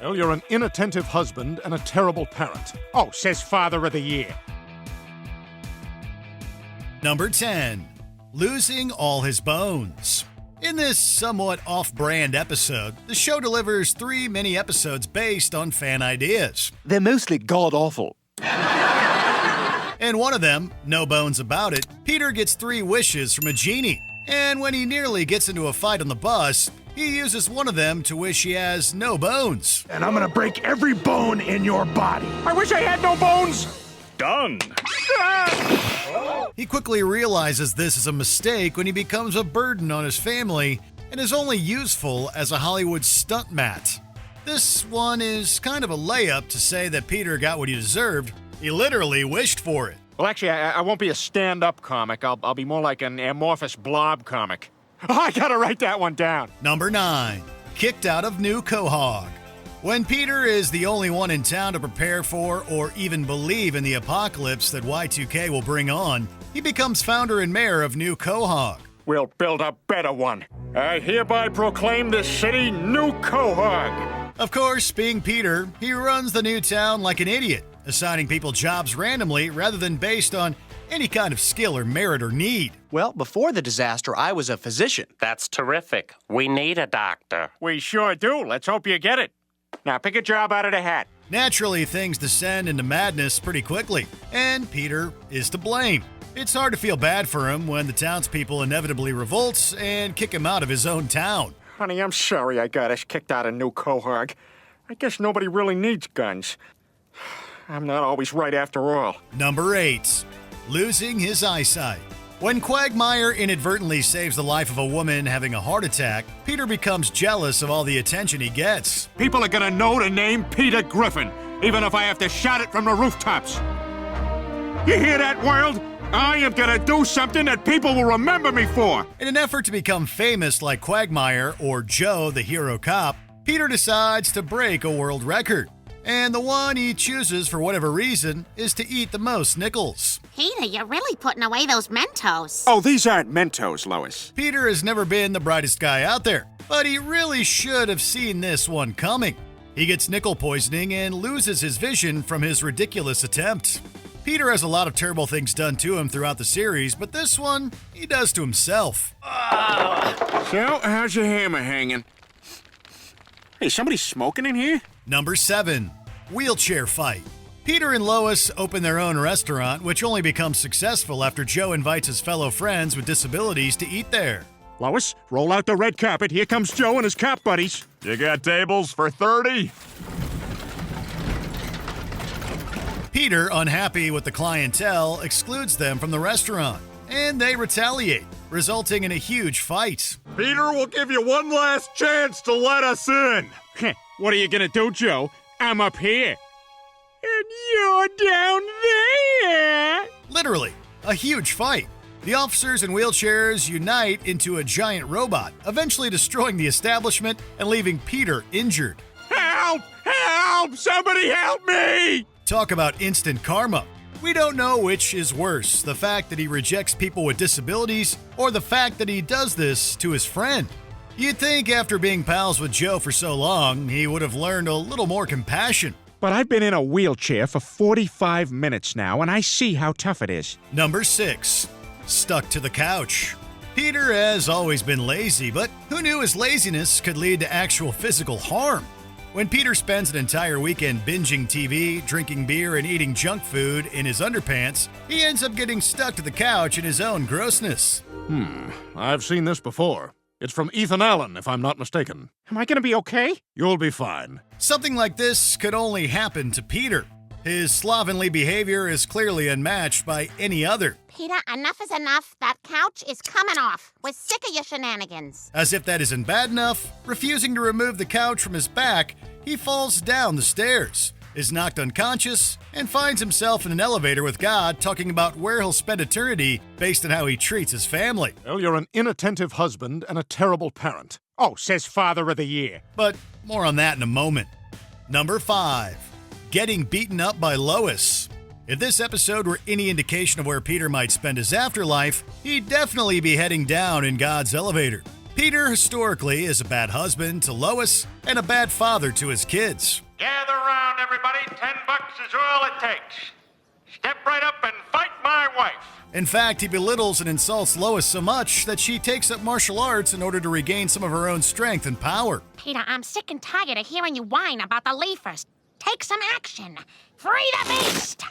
Well, you're an inattentive husband and a terrible parent. Oh, says Father of the Year. Number 10. Losing all his bones. In this somewhat off-brand episode, the show delivers 3 mini-episodes based on fan ideas. They're mostly god-awful. In one of them, no bones about it, Peter gets 3 wishes from a genie. And when he nearly gets into a fight on the bus, he uses one of them to wish he has no bones. And I'm gonna break every bone in your body. I wish I had no bones! Done. He quickly realizes this is a mistake when he becomes a burden on his family and is only useful as a Hollywood stunt mat. This one is kind of a layup to say that Peter got what he deserved. He literally wished for it. Well, actually, I won't be a stand-up comic. I'll be more like an amorphous blob comic. Oh, I gotta write that one down. Number 9. Kicked out of New Quahog. When Peter is the only one in town to prepare for or even believe in the apocalypse that Y2K will bring on, he becomes founder and mayor of New Quahog. We'll build a better one. I hereby proclaim this city New Quahog. Of course, being Peter, he runs the new town like an idiot, assigning people jobs randomly rather than based on any kind of skill or merit or need. Well, before the disaster, I was a physician. That's terrific. We need a doctor. We sure do. Let's hope you get it. Now, pick a job out of the hat. Naturally, things descend into madness pretty quickly, and Peter is to blame. It's hard to feel bad for him when the townspeople inevitably revolt and kick him out of his own town. Honey, I'm sorry I got us kicked out of New Quahog. I guess nobody really needs guns. I'm not always right after all. Number 8. Losing his eyesight. When Quagmire inadvertently saves the life of a woman having a heart attack, Peter becomes jealous of all the attention he gets. People are gonna know the name Peter Griffin, even if I have to shout it from the rooftops. You hear that, world? I am gonna do something that people will remember me for. In an effort to become famous like Quagmire or Joe, the hero cop, Peter decides to break a world record. And the one he chooses for whatever reason is to eat the most nickels. Peter, you're really putting away those Mentos. Oh, these aren't Mentos, Lois. Peter has never been the brightest guy out there, but he really should have seen this one coming. He gets nickel poisoning and loses his vision from his ridiculous attempt. Peter has a lot of terrible things done to him throughout the series, but this one, he does to himself. So, how's your hammer hanging? Hey, somebody smoking in here? Number 7. Wheelchair fight. Peter and Lois open their own restaurant, which only becomes successful after Joe invites his fellow friends with disabilities to eat there. Lois, roll out the red carpet. Here comes Joe and his cop buddies. You got tables for 30? Peter, unhappy with the clientele, excludes them from the restaurant, and they retaliate, resulting in a huge fight. Peter will give you one last chance to let us in. What are you gonna do, Joe? I'm up here. And you're down there. Literally, a huge fight. The officers and wheelchairs unite into a giant robot, eventually destroying the establishment and leaving Peter injured. Help! Help! Somebody help me! Talk about instant karma. We don't know which is worse, the fact that he rejects people with disabilities or the fact that he does this to his friend. You'd think after being pals with Joe for so long, he would have learned a little more compassion. But I've been in a wheelchair for 45 minutes now, and I see how tough it is. Number 6. Stuck to the couch. Peter has always been lazy, but who knew his laziness could lead to actual physical harm? When Peter spends an entire weekend binging TV, drinking beer, and eating junk food in his underpants, he ends up getting stuck to the couch in his own grossness. I've seen this before. It's from Ethan Allen, if I'm not mistaken. Am I gonna be okay? You'll be fine. Something like this could only happen to Peter. His slovenly behavior is clearly unmatched by any other. Peter, enough is enough. That couch is coming off. We're sick of your shenanigans. As if that isn't bad enough, refusing to remove the couch from his back, he falls down the stairs, is knocked unconscious, and finds himself in an elevator with God talking about where he'll spend eternity based on how he treats his family. Well, you're an inattentive husband and a terrible parent. Oh, says Father of the Year. But more on that in a moment. Number 5. Getting beaten up by Lois. If this episode were any indication of where Peter might spend his afterlife, he'd definitely be heading down in God's elevator. Peter historically is a bad husband to Lois and a bad father to his kids. Gather around, everybody. $10 is all it takes. Step right up and fight my wife. In fact, he belittles and insults Lois so much that she takes up martial arts in order to regain some of her own strength and power. Peter, I'm sick and tired of hearing you whine about the leafers. Take some action. Free the beast!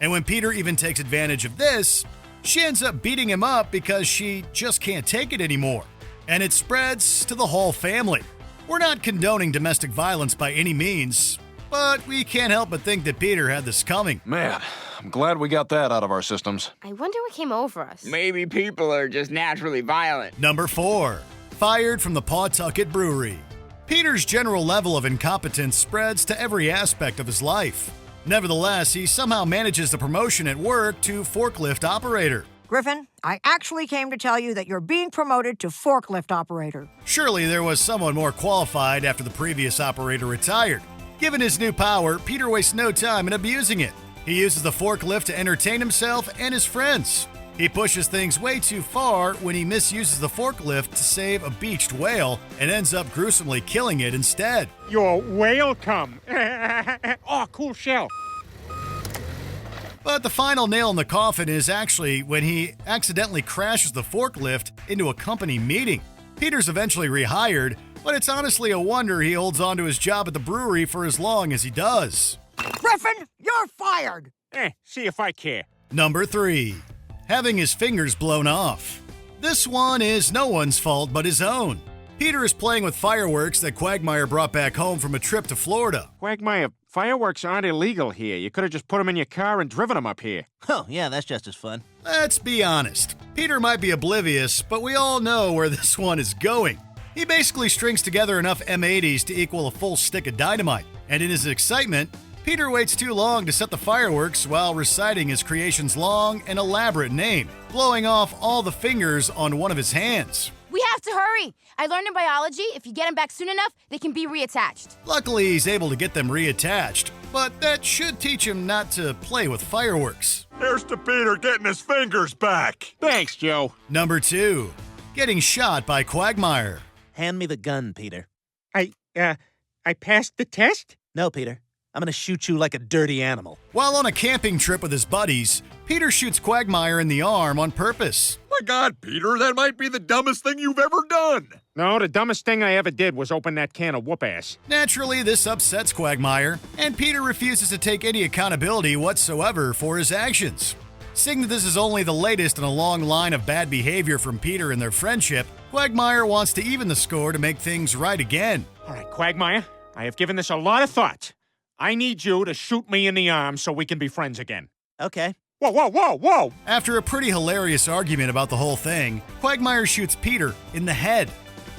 And when Peter even takes advantage of this, she ends up beating him up because she just can't take it anymore. And it spreads to the whole family. We're not condoning domestic violence by any means, but we can't help but think that Peter had this coming. Man, I'm glad we got that out of our systems. I wonder what came over us. Maybe people are just naturally violent. Number 4. Fired from the Pawtucket Brewery. Peter's general level of incompetence spreads to every aspect of his life. Nevertheless, he somehow manages the promotion at work to forklift operator. Griffin, I actually came to tell you that you're being promoted to forklift operator. Surely there was someone more qualified after the previous operator retired. Given his new power, Peter wastes no time in abusing it. He uses the forklift to entertain himself and his friends. He pushes things way too far when he misuses the forklift to save a beached whale and ends up gruesomely killing it instead. You're welcome. Oh, cool shell. But the final nail in the coffin is actually when he accidentally crashes the forklift into a company meeting. Peter's eventually rehired, but it's honestly a wonder he holds on to his job at the brewery for as long as he does. Griffin, you're fired! See if I care. Number 3. Having his fingers blown off. This one is no one's fault but his own. Peter is playing with fireworks that Quagmire brought back home from a trip to Florida. Quagmire, fireworks aren't illegal here. You could have just put them in your car and driven them up here. Oh, yeah, that's just as fun. Let's be honest. Peter might be oblivious, but we all know where this one is going. He basically strings together enough M80s to equal a full stick of dynamite. And in his excitement, Peter waits too long to set the fireworks while reciting his creation's long and elaborate name, blowing off all the fingers on one of his hands. We have to hurry. I learned in biology, if you get them back soon enough, they can be reattached. Luckily, he's able to get them reattached, but that should teach him not to play with fireworks. Here's to Peter getting his fingers back. Thanks, Joe. Number 2. Getting shot by Quagmire. Hand me the gun, Peter. I passed the test? No, Peter. I'm gonna shoot you like a dirty animal. While on a camping trip with his buddies, Peter shoots Quagmire in the arm on purpose. My God, Peter, that might be the dumbest thing you've ever done. No, the dumbest thing I ever did was open that can of whoop-ass. Naturally, this upsets Quagmire, and Peter refuses to take any accountability whatsoever for his actions. Seeing that this is only the latest in a long line of bad behavior from Peter and their friendship, Quagmire wants to even the score to make things right again. All right, Quagmire, I have given this a lot of thought. I need you to shoot me in the arm so we can be friends again. Okay. Whoa, whoa, whoa, whoa! After a pretty hilarious argument about the whole thing, Quagmire shoots Peter in the head.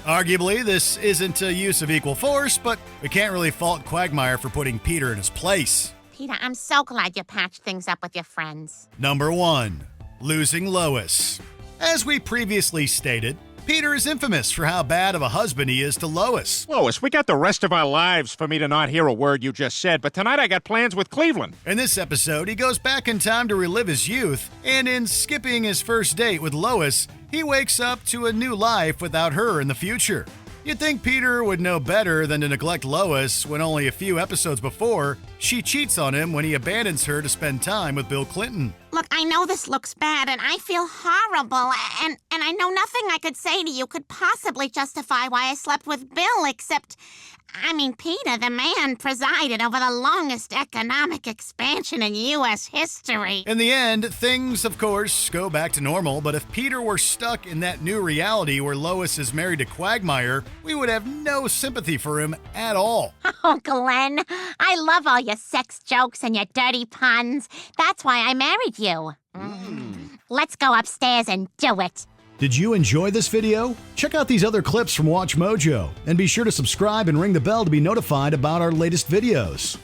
Arguably, this isn't a use of equal force, but we can't really fault Quagmire for putting Peter in his place. Peter, I'm so glad you patched things up with your friends. Number 1. Losing Lois. As we previously stated, Peter is infamous for how bad of a husband he is to Lois. Lois, we got the rest of our lives for me to not hear a word you just said, but tonight I got plans with Cleveland. In this episode, he goes back in time to relive his youth, and in skipping his first date with Lois, he wakes up to a new life without her in the future. You'd think Peter would know better than to neglect Lois when only a few episodes before, she cheats on him when he abandons her to spend time with Bill Clinton. Look, I know this looks bad, and I feel horrible, and I know nothing I could say to you could possibly justify why I slept with Bill, except, Peter, the man, presided over the longest economic expansion in U.S. history. In the end, things, of course, go back to normal, but if Peter were stuck in that new reality where Lois is married to Quagmire, we would have no sympathy for him at all. Oh, Glenn, I love all your sex jokes and your dirty puns. That's why I married you. Let's go upstairs and do it. Did you enjoy this video? Check out these other clips from Watch Mojo, and be sure to subscribe and ring the bell to be notified about our latest videos.